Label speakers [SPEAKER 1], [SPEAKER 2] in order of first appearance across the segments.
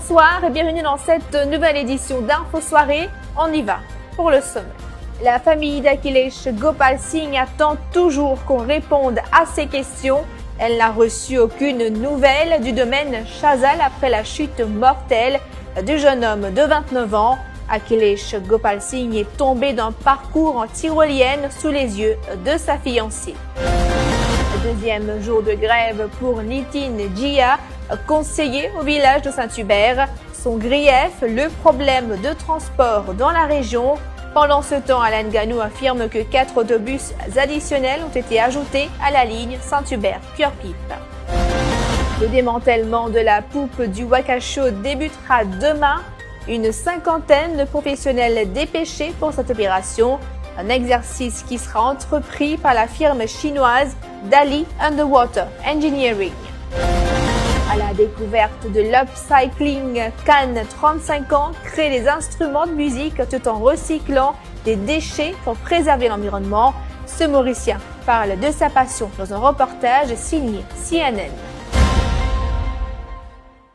[SPEAKER 1] bonsoir et bienvenue dans cette nouvelle édition d'Info Soirée. On y va pour le sommet. La famille d'Akhilesh Gopal Singh attend toujours qu'on réponde à ses questions. Elle n'a reçu aucune nouvelle du domaine Chazal après la chute mortelle du jeune homme de 29 ans. Akhilesh Gopal Singh est tombé d'un parcours en tyrolienne sous les yeux de sa fiancée. Deuxième jour de grève pour Nitin Jia, conseiller au village de Saint-Hubert. Son grief, le problème de transport dans la région. Pendant ce temps, Alain Ganou affirme que 4 autobus additionnels ont été ajoutés à la ligne Saint-Hubert-Curepipe. Le démantèlement de la poupe du Wakasho débutera demain. Une cinquantaine de professionnels dépêchés pour cette opération. Un exercice qui sera entrepris par la firme chinoise Dali Underwater Engineering. À la découverte de l'upcycling, Cannes, 35 ans, crée des instruments de musique tout en recyclant des déchets pour préserver l'environnement. Ce Mauricien parle de sa passion dans un reportage signé CNN.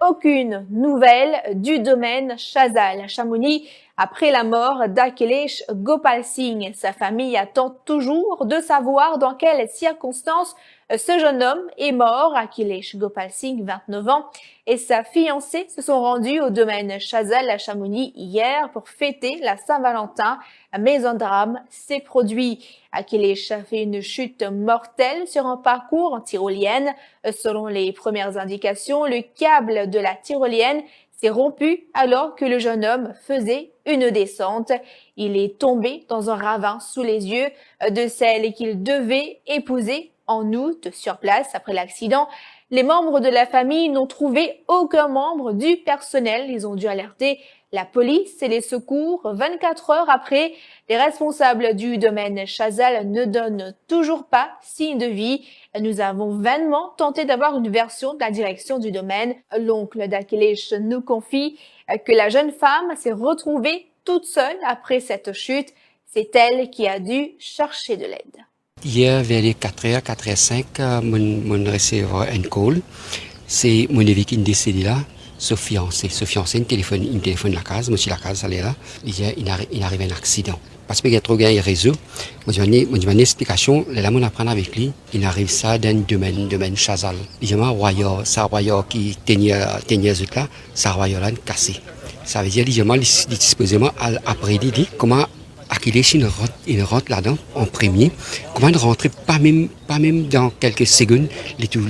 [SPEAKER 1] Aucune nouvelle du domaine Chazal à Chamonix après la mort d'Akhilesh Gopal Singh. Sa famille attend toujours de savoir dans quelles circonstances ce jeune homme est mort. Akhilesh Gopal Singh, 29 ans, et sa fiancée se sont rendus au domaine Chazal à Chamonix hier pour fêter la Saint-Valentin. Mais un drame s'est produit. Akhilesh a fait une chute mortelle sur un parcours en tyrolienne. Selon les premières indications, le câble de la tyrolienne s'est rompu alors que le jeune homme faisait une descente. Il est tombé dans un ravin sous les yeux de celle qu'il devait épouser en août sur place après l'accident. Les membres de la famille n'ont trouvé aucun membre du personnel. Ils ont dû alerter la police et les secours 24 heures après. Les responsables du domaine Chazal ne donnent toujours pas signe de vie. Nous avons vainement tenté d'avoir une version de la direction du domaine. L'oncle d'Akhilesh nous confie que la jeune femme s'est retrouvée toute seule après cette chute. C'est elle qui a dû chercher de l'aide.
[SPEAKER 2] Hier, vers les 4h, 4h05, mon receveur un call. C'est mon évêque qui est décédé là, son fiancé. Son fiancé, il téléphone la case, monsieur la case, elle est là. Il arrive un accident. Parce qu'il y a trop de réseau. Moi, je vais une explication. Là, on apprend avec lui. Il arrive ça dans le domaine Chazal. Il y a un royaume, ça royaume qui tenait là, ça royaume là, cassé. Ça veut dire, il y a disposément après, il dit comment Akhilesh il rentre là-dedans en premier. Comment il rentre pas même dans quelques secondes,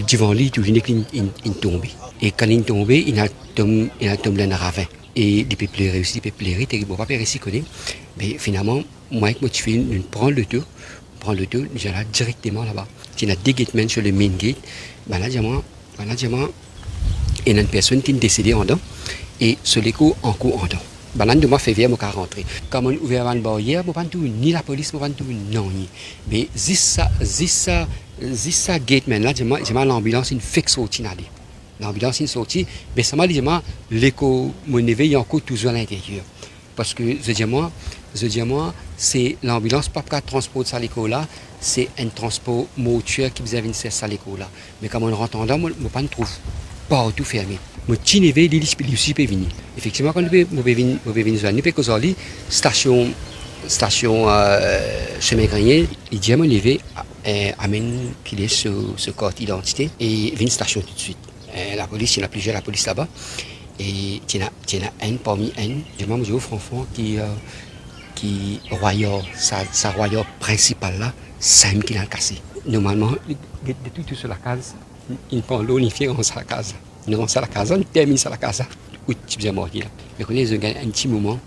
[SPEAKER 2] devant lui, il tombe. Et quand il tombe, il a tombé dans un ravin. Et il peut pleurer aussi, il ne peut pas réussir. Mais finalement, moi, je fais prendre le tour, je vais directement là-bas. Il y a des gatements sur le main gate. Là, il y a une personne qui est décédée en dedans. Et ce l'écho en cours en dedans. Banan de moi février moi rentrer. Comme on ouvert une barrière, moi pas tout ni la police, moi pas tout non ni. Mais ça gateman là, j'ai l'ambulance une fixe sortie d'aller. L'ambulance une sortie, mais ça m'a dit l'écho mon éveil encore toujours à l'intérieur. Parce que je dis moi c'est l'ambulance pas pour transporter ça l'écho là, c'est un transport mortuaire qui vous avez une cesse à l'écho là. Mais comme on rentre en dedans, moi pas trouve partout fermé. Mon petit neveu, il aussi peut venir. Effectivement, quand nous pouvons venir, nous pouvons aller station chemin grenier, il dit à mon neveu, amène qu'il est ce carte d'identité et vient station tout de suite. La police, il y en a plusieurs, la police là-bas. Et il y en a un parmi un, je m'en dis au franc qui royaume, sa royaume principal là, c'est qui l'a cassé. Normalement, de tout sur la case, il prend l'eau, il fait dans la case. Nous avons ça à la casa, nous terminons ça à la casa. Où tu es mort là. Mais quand il y a un petit moment,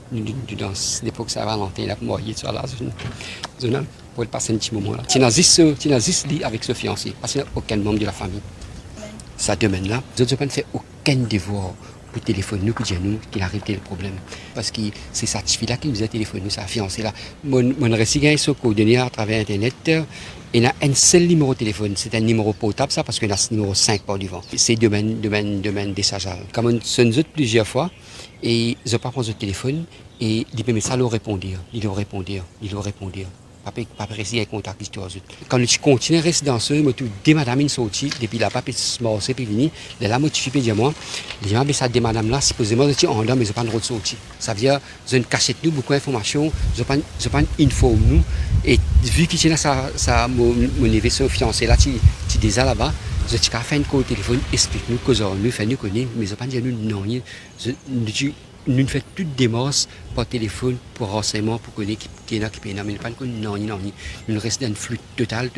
[SPEAKER 2] nous dans l'époque ça va l'antenne, il a mort sur la zone pour passer un petit moment là. Tu n'as juste lit avec ce fiancé, parce qu'il n'y a aucun membre de la famille. Ça domaine là, nous n'avons pas fait aucun devoir pour téléphoner nous, pour dire nous qu'il arrive tel problème. Parce que c'est cette fille là qui nous a téléphoné, sa fiancée là. Mon récit est coordonné à travers Internet. Il y a un seul numéro de téléphone, c'est un numéro portable, ça, parce qu'il y a ce numéro 5 par devant. C'est domaine des Sajal. Comme on se nous plusieurs fois, et je ne pas prendre le téléphone, et il peut mettre ça, il répondre. pas précis avec contact d'histoire. Quand tu continues à rester dans ce, moi, tout, des madame sorti, depuis la pape, se morcer, puis vini, de la motivé, dis-moi, mais ça, des madame là, supposément, en dehors, mais ils n'ont pas le droit de sortir. Ça veut dire, ils ont une cachette nous, beaucoup d'informations, ils n'ont pas une info nous, et vu qu'ils ont ça, mon évolution financière là, tu déjà là-bas, je t'ai fait une call au téléphone, explique-nous, nous, fais-nous connaître, mais ils n'ont pas dit nous, non, nous faisons toutes des démarches par téléphone, pour renseignement, pour connaître qui est là, qui est là, mais pas non, nous restons dans un flux total.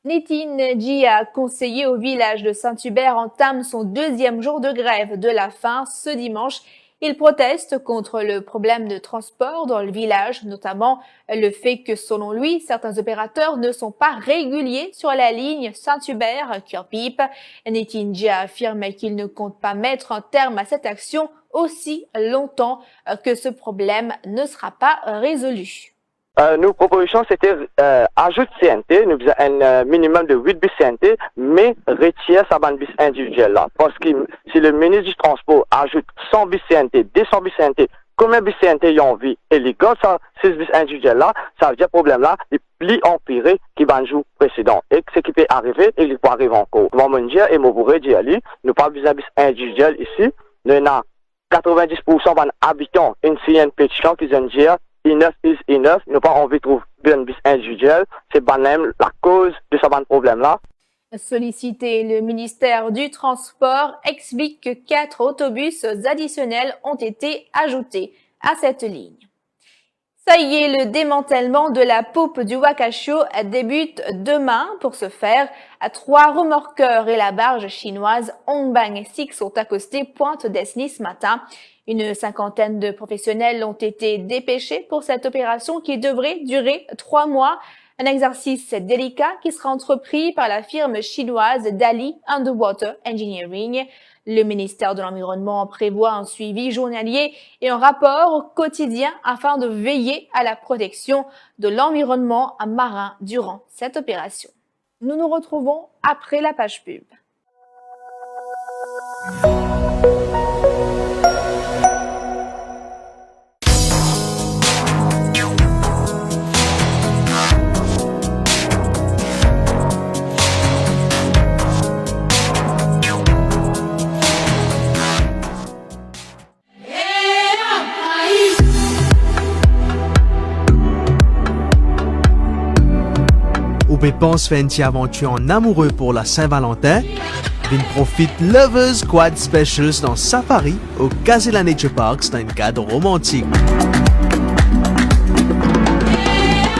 [SPEAKER 1] Nitin Jia, conseiller au village de Saint-Hubert, entame son 2e jour de grève de la faim ce dimanche. Il proteste contre le problème de transport dans le village, notamment le fait que, selon lui, certains opérateurs ne sont pas réguliers sur la ligne Saint-Hubert-Cœur-Pipe. Nitin Jia affirme qu'il ne compte pas mettre un terme à cette action aussi longtemps que ce problème ne sera pas résolu.
[SPEAKER 3] Nos propositions, c'était ajoute CNT, nous faisons un minimum de 8 bus CNT, mais retire sa bande bus individuelle là. Parce que si le ministre du Transport ajoute 100 bus CNT, 200 bus CNT, combien de bus CNT y ont envie et les gars, 6 bus individuels là, ça veut dire problème là, est plus empiré qu'il va jour précédent. Et ce qui peut arriver, et il peut arriver encore. Moi, mon dire, et moi, vous dire, nous pas besoin de bus individuel ici, nous avons 90% d'habitants, une pétition qui vient dire, enough is enough, nous pas envie de trouver un bus individuel, c'est même la cause de ce problème-là.
[SPEAKER 1] Sollicité, le ministère du Transport explique que 4 autobus additionnels ont été ajoutés à cette ligne. Ça y est, le démantèlement de la poupe du Wakasho débute demain. Pour ce faire, 3 remorqueurs et la barge chinoise Hongbang 6 sont accostés Pointe d'Esny ce matin. Une 50aine de professionnels ont été dépêchés pour cette opération qui devrait durer 3 mois. Un exercice délicat qui sera entrepris par la firme chinoise Dali Underwater Engineering. Le ministère de l'Environnement prévoit un suivi journalier et un rapport quotidien afin de veiller à la protection de l'environnement marin durant cette opération. Nous nous retrouvons après la page pub.
[SPEAKER 4] Ou pense faire une aventure en amoureux pour la Saint-Valentin, Vin profite Lovers Quad Specials dans Safari au Casella Nature Parks dans un cadre romantique.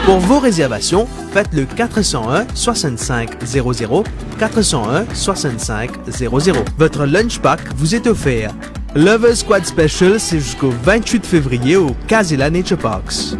[SPEAKER 4] Pour vos réservations, faites le 401 65 00 401 65 00. Votre lunch pack vous est offert. Lovers Quad Special, c'est jusqu'au 28 février au Casella Nature Parks.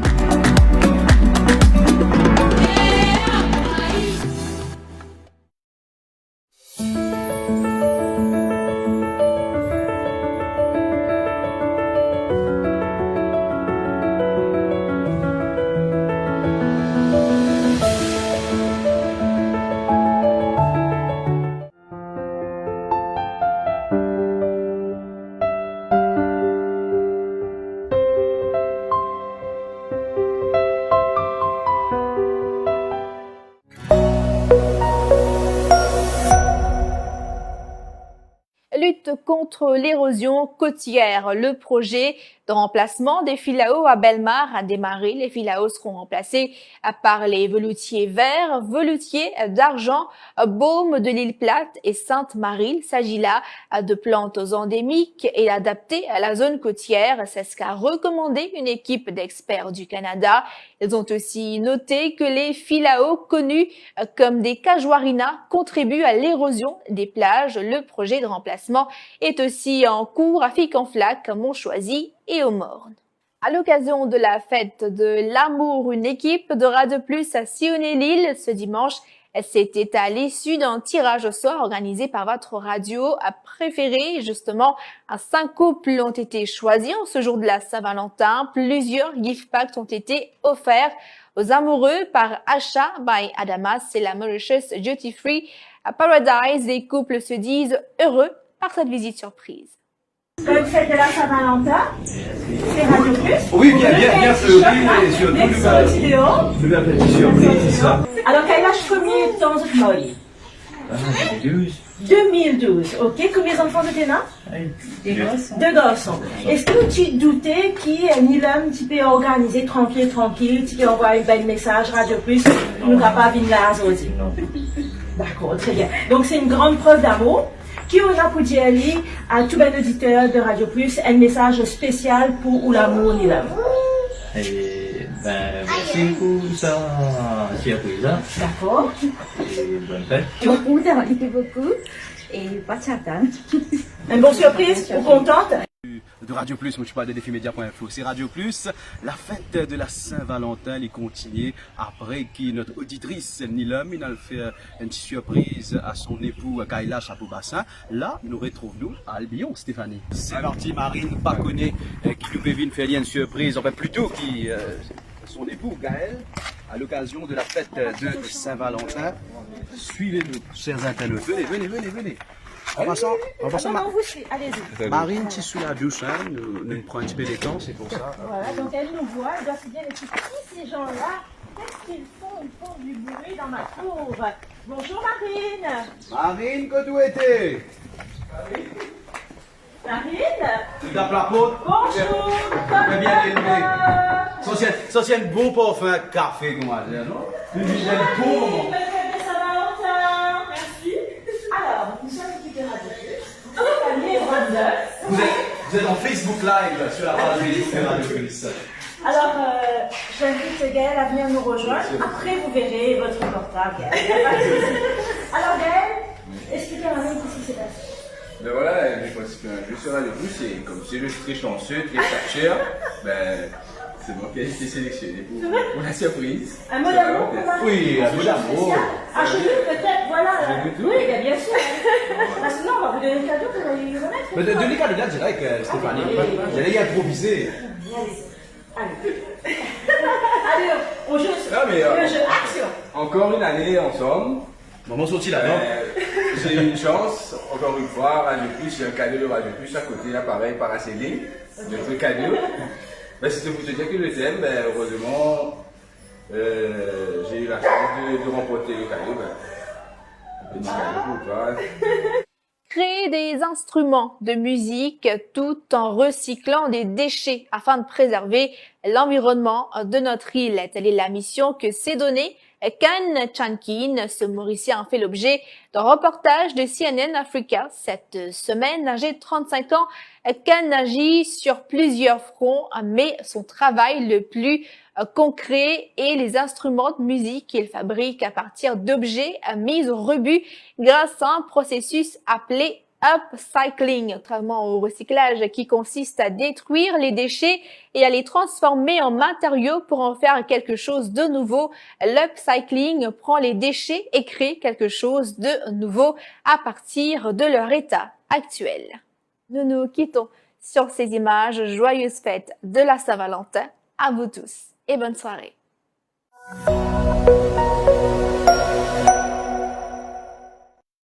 [SPEAKER 1] Lutte contre l'érosion côtière. Le projet de remplacement des filao à Bellemare a démarré. Les filao seront remplacés par les veloutiers verts, veloutiers d'argent, baume de l'île Plate et Sainte-Marie. Il s'agit là de plantes endémiques et adaptées à la zone côtière. C'est ce qu'a recommandé une équipe d'experts du Canada. Ils ont aussi noté que les filao connus comme des casuarinas contribuent à l'érosion des plages. Le projet de remplacement est aussi en cours à Ficanflac, Montchoisy et aux Mornes. À l'occasion de la fête de l'amour, une équipe d'aura de plus à sillonner l'île ce dimanche. C'était à l'issue d'un tirage au sort organisé par votre radio préférée. Justement, 5 couples ont été choisis en ce jour de la Saint-Valentin. Plusieurs gift packs ont été offerts aux amoureux par Achat by Adamas et la Mauritius Duty Free à Paradise. Les couples se disent heureux par cette visite surprise.
[SPEAKER 5] Bonne fête de la Saint-Valentin. C'est Radio Plus.
[SPEAKER 6] Oui, bien sûr. Oui, sur
[SPEAKER 5] Next vidéo.
[SPEAKER 6] nouvelle petite surprise, c'est ça.
[SPEAKER 5] Alors, quel âge premier temps de Molly? 2012, ok. Combien d'enfants étaient là? Deux garçons. Est-ce que tu te doutais qu'il l'homme qui peut organiser tranquille, qui peut envoyer un bel message Radio Plus, nous n'a pas vu là aujourd'hui? D'accord, très bien. Donc, c'est une grande preuve d'amour. Qui on a pour dire à tous les auditeurs de Radio Plus un message spécial pour l'amour ni l'homme?
[SPEAKER 7] Merci pour ça, surprise.
[SPEAKER 5] D'accord.
[SPEAKER 7] Et bonne fête.
[SPEAKER 8] Beaucoup, t'en lis beaucoup et pas de chatan.
[SPEAKER 5] Une bonne surprise? Vous contente?
[SPEAKER 6] De Radio Plus, moi je parle de défimédia.info. C'est Radio Plus, la fête de la Saint-Valentin, les continue après qui notre auditrice Nilum, il a fait une petite surprise à son époux Kailash Chapeau-Bassin. Là, nous retrouvons à Albion, Stéphanie. C'est parti, Marine Paconnet qui nous fait une surprise, enfin plutôt qui son époux Gaël, à l'occasion de la fête de Saint-Valentin. Suivez-nous, chers internautes. Venez. En passant,
[SPEAKER 5] Allez-y.
[SPEAKER 6] Marine, qui est sous la douche, hein, nous prenons un petit peu de temps, c'est pour ça.
[SPEAKER 5] Voilà, donc elle nous voit, elle doit se dire, qui ces gens-là? Qu'est-ce qu'ils font? Ils font du bruit dans ma cour. Bonjour Marine.
[SPEAKER 6] Marine, que tu étais?
[SPEAKER 5] Marine.
[SPEAKER 6] Tu tapes la porte?
[SPEAKER 5] Bonjour.
[SPEAKER 6] Très bien élevé. Ça c'est un beau parfum café, comment dire, non? Une vision pour
[SPEAKER 5] Bonne fête de Saint-Valentin. Merci. Alors, nous sommes l'équipe de Radio Plus.
[SPEAKER 6] vous êtes en Facebook Live sur la page Facebook de Radio Plus.
[SPEAKER 5] Alors, j'invite Gaël à venir nous rejoindre. Après, vous verrez votre portable, Gaël. Alors, Gaël, expliquez-moi qu'est-ce qui s'est passé.
[SPEAKER 9] Ben voilà, j'ai participé à un jeu sur Radio Plus et comme c'est le très chanceux, très chercheur, ben c'est moi qui ai été sélectionné pour la surprise.
[SPEAKER 5] Un mot d'amour?
[SPEAKER 6] Oui, un mot d'amour.
[SPEAKER 5] Ah, je veux peut-être, voilà.
[SPEAKER 9] Je veux tout.
[SPEAKER 5] Oui, bien sûr. Parce que non, on va vous donner le cadeau pour aller y remettre.
[SPEAKER 6] Mais de l'écart de date, je dirais que Stéphanie, j'allais y improviser.
[SPEAKER 5] Allez, on joue
[SPEAKER 9] Non, mais,
[SPEAKER 5] le jeu action.
[SPEAKER 9] Encore une année ensemble.
[SPEAKER 6] Maman sorti là, non?
[SPEAKER 9] J'ai eu une chance, encore une fois, Radio Plus, il y a un cadeau de Radio Plus à côté, là, pareil, parasailing, notre cadeau. Ben, c'était pour te dire que le thème, ben, heureusement, j'ai eu la chance de remporter le cadeau. Ben, un petit cadeau pour toi.
[SPEAKER 1] Créer des instruments de musique tout en recyclant des déchets afin de préserver l'environnement de notre île. Telle est la mission que s'est donnée Ken Chankin. Ce Mauricien a fait l'objet d'un reportage de CNN Africa cette semaine. Âgé de 35 ans, Ken agit sur plusieurs fronts, mais son travail le plus concret est les instruments de musique qu'il fabrique à partir d'objets mis au rebut grâce à un processus appelé upcycling, contrairement au recyclage qui consiste à détruire les déchets et à les transformer en matériaux pour en faire quelque chose de nouveau. L'upcycling prend les déchets et crée quelque chose de nouveau à partir de leur état actuel. Nous nous quittons sur ces images. Joyeuses fêtes de la Saint-Valentin à vous tous et bonne soirée.